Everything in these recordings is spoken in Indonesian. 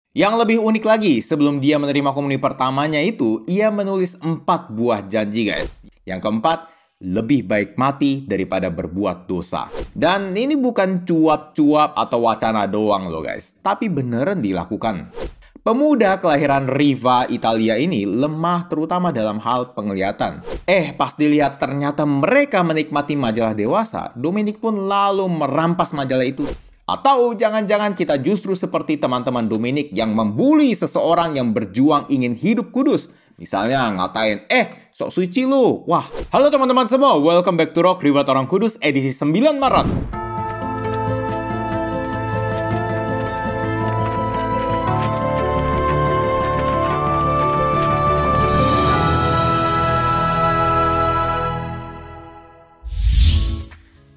Yang lebih unik lagi, sebelum dia menerima komuni pertamanya itu, ia menulis 4 buah janji guys. Yang keempat, lebih baik mati daripada berbuat dosa. Dan ini bukan cuap-cuap atau wacana doang loh guys, tapi beneran dilakukan. Pemuda kelahiran Riva, Italia ini lemah terutama dalam hal penglihatan. Pas dilihat ternyata mereka menikmati majalah dewasa, Dominic pun lalu merampas majalah itu. Atau jangan-jangan kita justru seperti teman-teman Dominic yang membuli seseorang yang berjuang ingin hidup kudus. Misalnya ngatain, sok suci lu. Wah, halo teman-teman semua, welcome back to Rock Reward Orang Kudus edisi 9 Maret.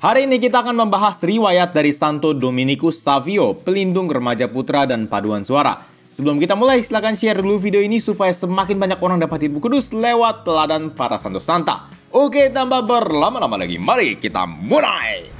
Hari ini kita akan membahas riwayat dari Santo Dominikus Savio, pelindung remaja putra dan paduan suara. Sebelum kita mulai, silahkan share dulu video ini supaya semakin banyak orang dapat hidup kudus lewat teladan para santo santa. Oke, tanpa berlama-lama lagi, mari kita mulai!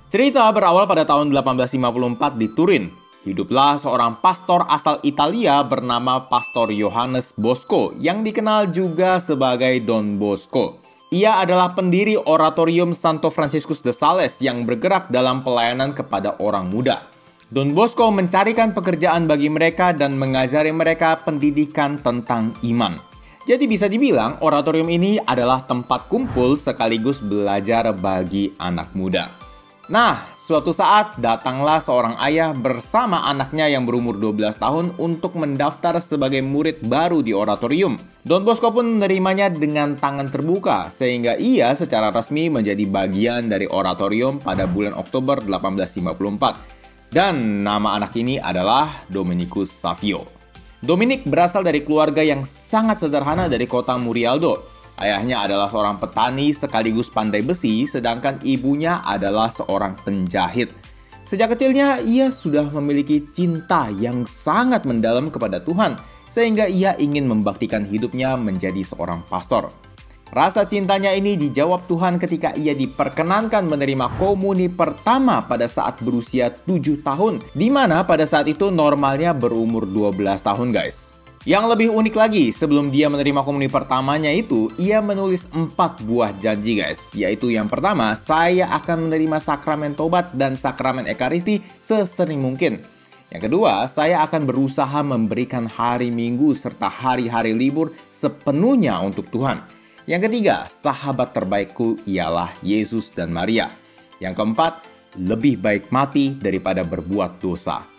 Cerita berawal pada tahun 1854 di Turin. Hiduplah seorang pastor asal Italia bernama Pastor Johannes Bosco, yang dikenal juga sebagai Don Bosco. Ia adalah pendiri Oratorium Santo Franciscus de Sales yang bergerak dalam pelayanan kepada orang muda. Don Bosco mencarikan pekerjaan bagi mereka dan mengajari mereka pendidikan tentang iman. Jadi bisa dibilang oratorium ini adalah tempat kumpul sekaligus belajar bagi anak muda. Nah, suatu saat datanglah seorang ayah bersama anaknya yang berumur 12 tahun untuk mendaftar sebagai murid baru di oratorium. Don Bosco pun menerimanya dengan tangan terbuka, sehingga ia secara resmi menjadi bagian dari oratorium pada bulan Oktober 1854. Dan nama anak ini adalah Dominikus Savio. Dominic berasal dari keluarga yang sangat sederhana dari kota Murialdo. Ayahnya adalah seorang petani sekaligus pandai besi, sedangkan ibunya adalah seorang penjahit. Sejak kecilnya, ia sudah memiliki cinta yang sangat mendalam kepada Tuhan, sehingga ia ingin membaktikan hidupnya menjadi seorang pastor. Rasa cintanya ini dijawab Tuhan ketika ia diperkenankan menerima komuni pertama pada saat berusia 7 tahun, di mana pada saat itu normalnya berumur 12 tahun guys. Yang lebih unik lagi, sebelum dia menerima komuni pertamanya itu, ia menulis 4 buah janji guys. Yaitu yang pertama, saya akan menerima sakramen tobat dan sakramen ekaristi sesering mungkin. Yang kedua, saya akan berusaha memberikan hari Minggu serta hari-hari libur sepenuhnya untuk Tuhan. Yang ketiga, sahabat terbaikku ialah Yesus dan Maria. Yang keempat, lebih baik mati daripada berbuat dosa.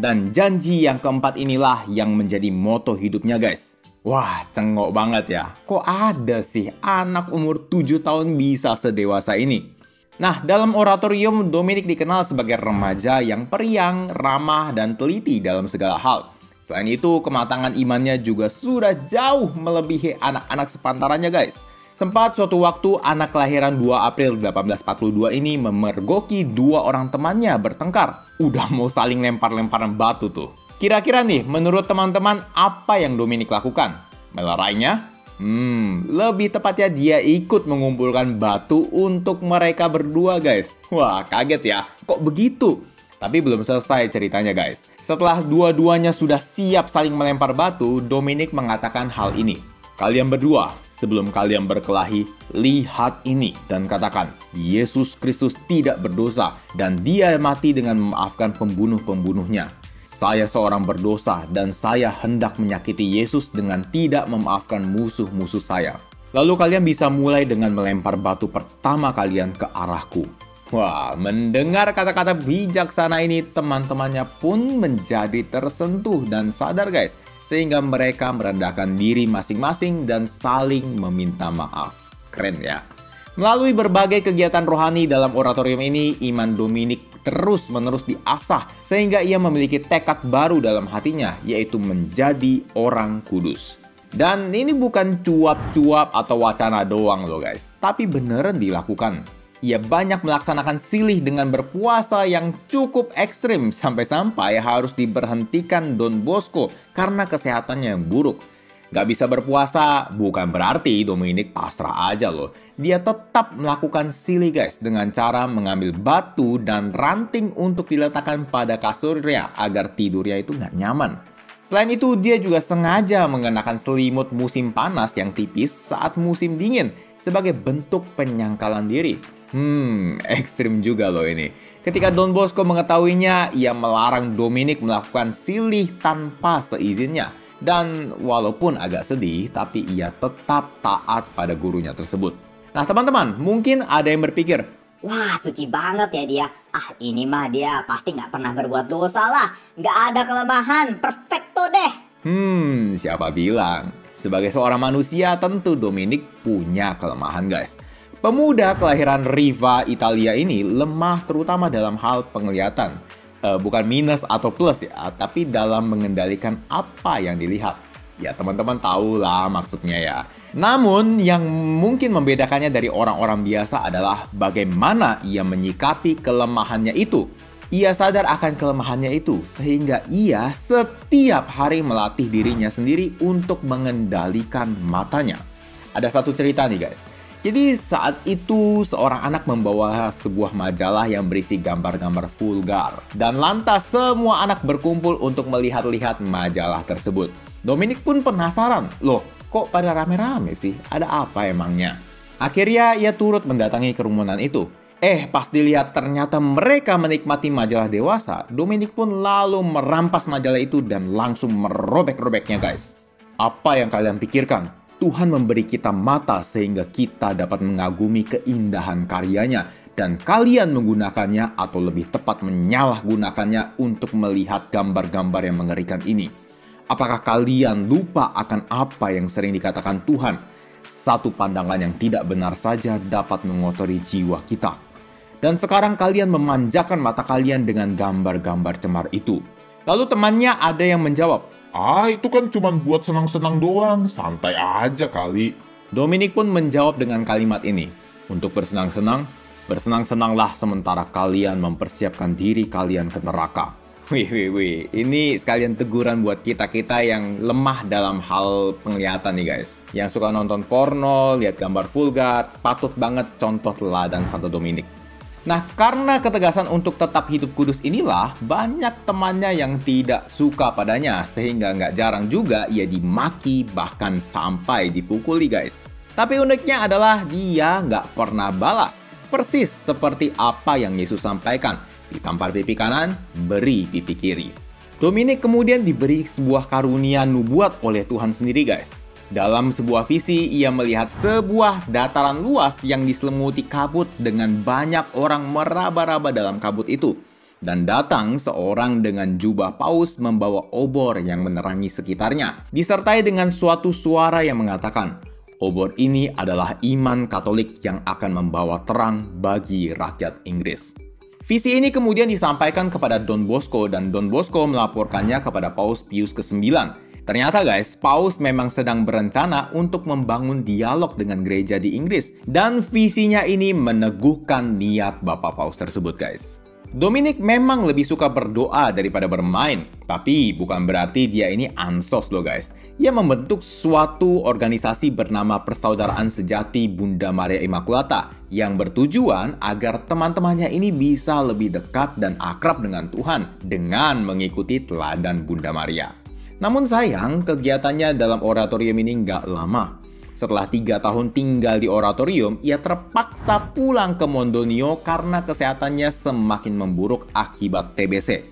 Dan janji yang keempat inilah yang menjadi moto hidupnya guys. Wah, cengok banget ya. Kok ada sih anak umur 7 tahun bisa sedewasa ini? Nah, dalam oratorium, Dominic dikenal sebagai remaja yang periang, ramah, dan teliti dalam segala hal. Selain itu, kematangan imannya juga sudah jauh melebihi anak-anak sepantarannya guys. Sempat suatu waktu anak kelahiran 2 April 1842 ini memergoki 2 orang temannya bertengkar. Udah mau saling lempar-lemparan batu tuh. Kira-kira nih, menurut teman-teman apa yang Dominic lakukan? Melerainya? Lebih tepatnya dia ikut mengumpulkan batu untuk mereka berdua guys. Wah, kaget ya. Kok begitu? Tapi belum selesai ceritanya guys. Setelah dua-duanya sudah siap saling melempar batu, Dominic mengatakan hal ini. Kalian berdua, sebelum kalian berkelahi, lihat ini dan katakan, Yesus Kristus tidak berdosa dan dia mati dengan memaafkan pembunuh-pembunuhnya. Saya seorang berdosa dan saya hendak menyakiti Yesus dengan tidak memaafkan musuh-musuh saya. Lalu kalian bisa mulai dengan melempar batu pertama kalian ke arahku. Wah, mendengar kata-kata bijaksana ini, teman-temannya pun menjadi tersentuh dan sadar guys. Sehingga mereka merendahkan diri masing-masing dan saling meminta maaf. Keren ya. Melalui berbagai kegiatan rohani dalam oratorium ini, iman Dominic terus-menerus diasah. Sehingga ia memiliki tekad baru dalam hatinya, yaitu menjadi orang kudus. Dan ini bukan cuap-cuap atau wacana doang loh guys, tapi beneran dilakukan. Ia banyak melaksanakan silih dengan berpuasa yang cukup ekstrim sampai-sampai harus diberhentikan Don Bosco karena kesehatannya yang buruk. Nggak bisa berpuasa bukan berarti Dominic pasrah aja loh. Dia tetap melakukan silih guys dengan cara mengambil batu dan ranting untuk diletakkan pada kasurnya agar tidurnya itu nggak nyaman. Selain itu, dia juga sengaja mengenakan selimut musim panas yang tipis saat musim dingin sebagai bentuk penyangkalan diri. Ekstrim juga loh ini. Ketika Don Bosco mengetahuinya, ia melarang Dominic melakukan silih tanpa seizinnya. Dan walaupun agak sedih, tapi ia tetap taat pada gurunya tersebut. Nah teman-teman, mungkin ada yang berpikir, wah, suci banget ya dia. Ini mah dia pasti nggak pernah berbuat dosa lah. Nggak ada kelemahan, perfecto deh. Siapa bilang? Sebagai seorang manusia, tentu Dominic punya kelemahan guys. Pemuda kelahiran Riva, Italia ini lemah terutama dalam hal penglihatan. Bukan minus atau plus ya, tapi dalam mengendalikan apa yang dilihat. Ya teman-teman tahu lah maksudnya ya. Namun yang mungkin membedakannya dari orang-orang biasa adalah bagaimana ia menyikapi kelemahannya itu. Ia sadar akan kelemahannya itu sehingga ia setiap hari melatih dirinya sendiri untuk mengendalikan matanya. Ada satu cerita nih guys. Jadi saat itu seorang anak membawa sebuah majalah yang berisi gambar-gambar vulgar. Dan lantas semua anak berkumpul untuk melihat-lihat majalah tersebut. Dominic pun penasaran, loh kok pada rame-rame sih? Ada apa emangnya? Akhirnya ia turut mendatangi kerumunan itu. Pas dilihat ternyata mereka menikmati majalah dewasa, Dominic pun lalu merampas majalah itu dan langsung merobek-robeknya guys. Apa yang kalian pikirkan? Tuhan memberi kita mata sehingga kita dapat mengagumi keindahan karyanya dan kalian menggunakannya atau lebih tepat menyalahgunakannya untuk melihat gambar-gambar yang mengerikan ini. Apakah kalian lupa akan apa yang sering dikatakan Tuhan? Satu pandangan yang tidak benar saja dapat mengotori jiwa kita. Dan sekarang kalian memanjakan mata kalian dengan gambar-gambar cemar itu. Lalu temannya ada yang menjawab, itu kan cuma buat senang-senang doang, santai aja kali. Dominic pun menjawab dengan kalimat ini, untuk bersenang-senang, bersenang-senanglah sementara kalian mempersiapkan diri kalian ke neraka. Wih, ini sekalian teguran buat kita-kita yang lemah dalam hal penglihatan nih guys. Yang suka nonton porno, lihat gambar vulgar, patut banget contoh teladan Santo Dominic. Nah, karena ketegasan untuk tetap hidup kudus inilah, banyak temannya yang tidak suka padanya, sehingga nggak jarang juga ia dimaki, bahkan sampai dipukuli guys. Tapi uniknya adalah dia nggak pernah balas, persis seperti apa yang Yesus sampaikan, ditampar pipi kanan, beri pipi kiri. Dominic kemudian diberi sebuah karunia nubuat oleh Tuhan sendiri guys. Dalam sebuah visi, ia melihat sebuah dataran luas yang diselimuti kabut dengan banyak orang meraba-raba dalam kabut itu. Dan datang seorang dengan jubah paus membawa obor yang menerangi sekitarnya. Disertai dengan suatu suara yang mengatakan, obor ini adalah iman Katolik yang akan membawa terang bagi rakyat Inggris. Visi ini kemudian disampaikan kepada Don Bosco dan Don Bosco melaporkannya kepada Paus Pius ke-9. Ternyata guys, Paus memang sedang berencana untuk membangun dialog dengan gereja di Inggris. Dan visinya ini meneguhkan niat Bapak Paus tersebut guys. Dominic memang lebih suka berdoa daripada bermain. Tapi bukan berarti dia ini ansos loh guys. Ia membentuk suatu organisasi bernama Persaudaraan Sejati Bunda Maria Immaculata yang bertujuan agar teman-temannya ini bisa lebih dekat dan akrab dengan Tuhan dengan mengikuti teladan Bunda Maria. Namun sayang, kegiatannya dalam oratorium ini nggak lama. Setelah 3 tahun tinggal di oratorium, ia terpaksa pulang ke Mondonio karena kesehatannya semakin memburuk akibat TBC.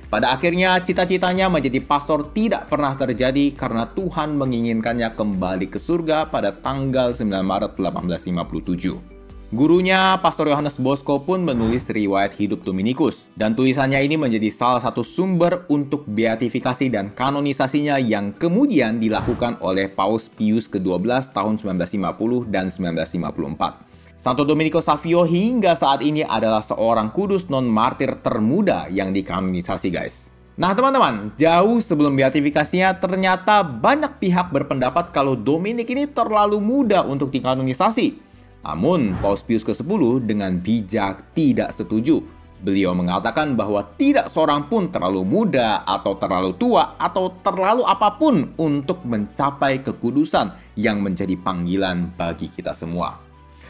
Pada akhirnya, cita-citanya menjadi pastor tidak pernah terjadi karena Tuhan menginginkannya kembali ke surga pada tanggal 9 Maret 1857. Gurunya, Pastor Yohanes Bosco pun menulis riwayat hidup Dominikus. Dan tulisannya ini menjadi salah satu sumber untuk beatifikasi dan kanonisasinya yang kemudian dilakukan oleh Paus Pius ke-12 tahun 1950 dan 1954. Santo Domenico Savio hingga saat ini adalah seorang kudus non-martir termuda yang dikanonisasi guys. Nah teman-teman, jauh sebelum beatifikasinya ternyata banyak pihak berpendapat kalau Dominic ini terlalu muda untuk dikanonisasi. Namun, Paus Pius ke-10 dengan bijak tidak setuju. Beliau mengatakan bahwa tidak seorang pun terlalu muda atau terlalu tua atau terlalu apapun untuk mencapai kekudusan yang menjadi panggilan bagi kita semua.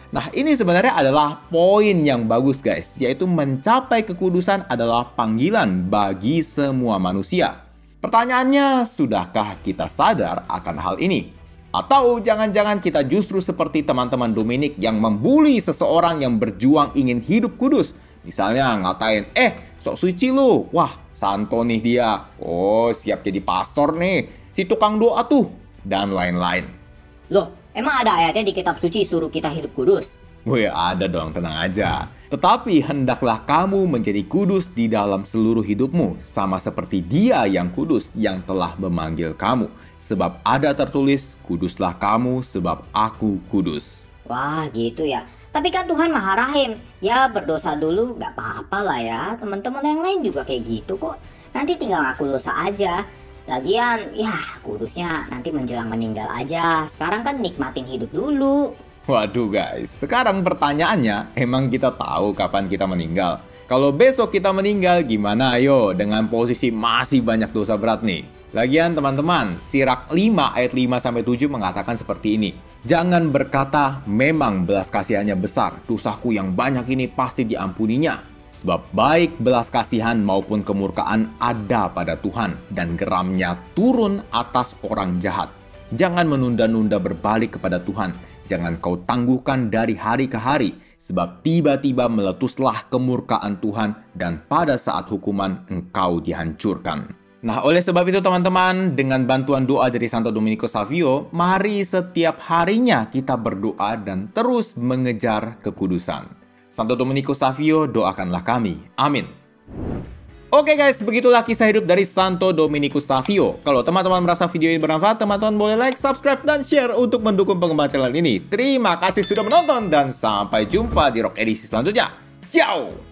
Nah, ini sebenarnya adalah poin yang bagus guys, yaitu mencapai kekudusan adalah panggilan bagi semua manusia. Pertanyaannya, sudahkah kita sadar akan hal ini? Atau jangan-jangan kita justru seperti teman-teman Dominik yang membuli seseorang yang berjuang ingin hidup kudus. Misalnya ngatain, sok suci lu, wah santo nih dia, oh siap jadi pastor nih, si tukang doa tuh, dan lain-lain. Loh, emang ada ayatnya di kitab suci suruh kita hidup kudus? Wih, ada dong, tenang aja. Tetapi hendaklah kamu menjadi kudus di dalam seluruh hidupmu, sama seperti Dia yang kudus yang telah memanggil kamu. Sebab ada tertulis, kuduslah kamu sebab aku kudus. Wah, gitu ya. Tapi kan Tuhan Maha Rahim. Ya berdosa dulu gak apa-apa lah ya. Teman-teman yang lain juga kayak gitu kok. Nanti tinggal ngaku dosa aja. Lagian ya kudusnya nanti menjelang meninggal aja. Sekarang kan nikmatin hidup dulu. Waduh guys, sekarang pertanyaannya, emang kita tahu kapan kita meninggal? Kalau besok kita meninggal gimana ayo dengan posisi masih banyak dosa berat nih? Lagian teman-teman, Sirak 5 ayat 5-7 mengatakan seperti ini. Jangan berkata, memang belas kasihannya besar, dosaku yang banyak ini pasti diampuninya. Sebab baik belas kasihan maupun kemurkaan ada pada Tuhan, dan geramnya turun atas orang jahat. Jangan menunda-nunda berbalik kepada Tuhan. Jangan kau tangguhkan dari hari ke hari, sebab tiba-tiba meletuslah kemurkaan Tuhan dan pada saat hukuman engkau dihancurkan. Nah, oleh sebab itu teman-teman, dengan bantuan doa dari Santo Dominikus Savio, mari setiap harinya kita berdoa dan terus mengejar kekudusan. Santo Dominikus Savio, doakanlah kami. Amin. Oke guys, begitulah kisah hidup dari Santo Dominikus Savio. Kalau teman-teman merasa video ini bermanfaat, teman-teman boleh like, subscribe, dan share untuk mendukung pengembangan channel ini. Terima kasih sudah menonton dan sampai jumpa di Rock edisi selanjutnya. Ciao!